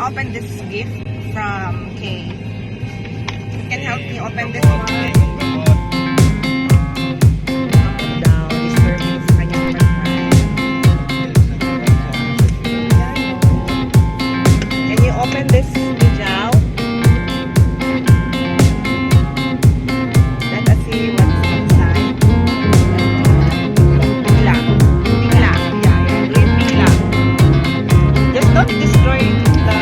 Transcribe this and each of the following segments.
Open this gift from Kay. Can you help me open this one? Can you open this, Mijao? Let us see what's inside. Pila. Pila. Yeah, do it pila. Just don't destroy the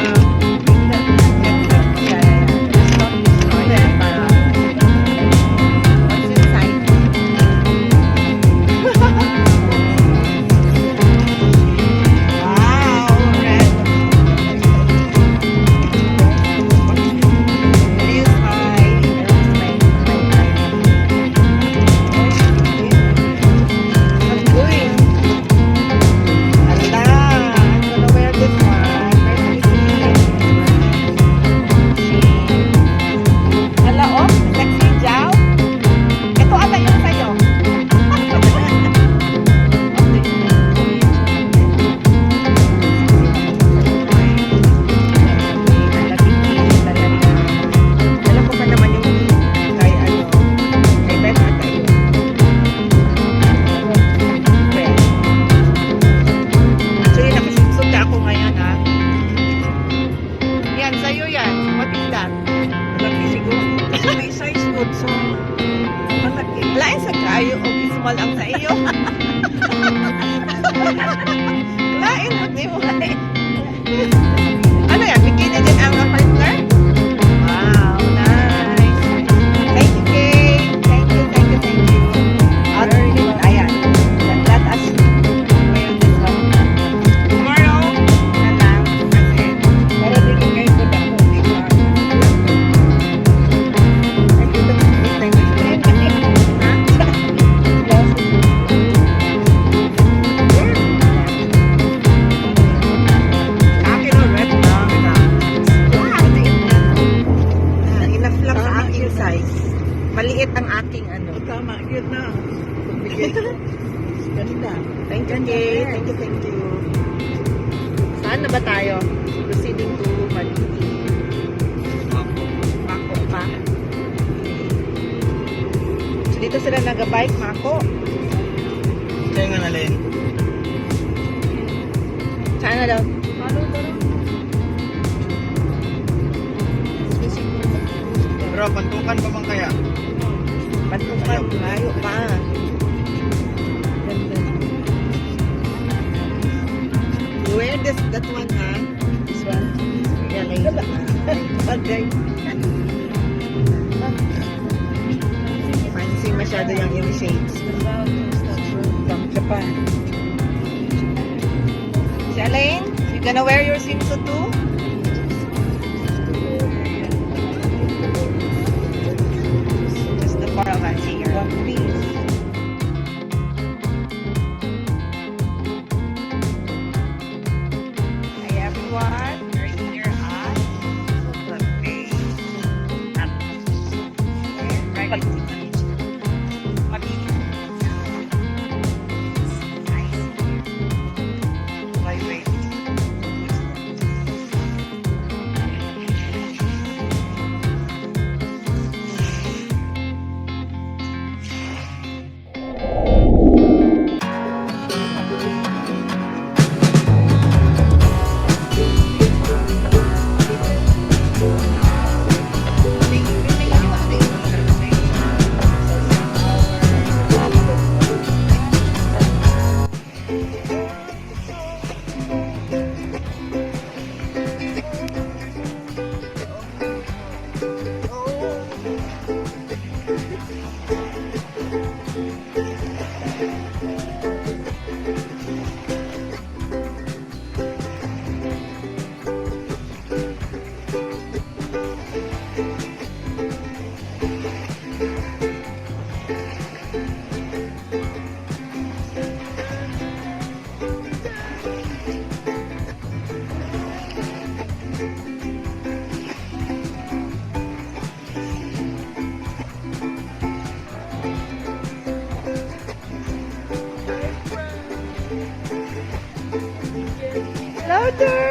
ang sa iyo. Lain mo ni mo. Ano yan? Bikini din ang partner? Wow, nice. Thank you, Kay. Thank you, thank you, thank you. Very good. Ayan. Let us wear this one. Tomorrow, na lang. Kasi, para din kayo po na po. Maliit ang aking ano. Tama, cute na. Ganda. Thank you, Kay. Thank you, thank you. Saan na ba tayo? Proceeding to Mabini. Mako pa. So, dito sila nag-bike, Mako. Kaya nga nalin. Saan na daw? Pero pantukan pa bang kaya? Pantukan, layo pa. Where that one, ha? This one? Yeah, like okay. Fancy masyado yung shades. From Japan. Si Elaine, you gonna wear your swimsuit too? For a fancy here. Hi everyone, we're here at Covabay. Right in Mabini. Nice here. Wait. Picture!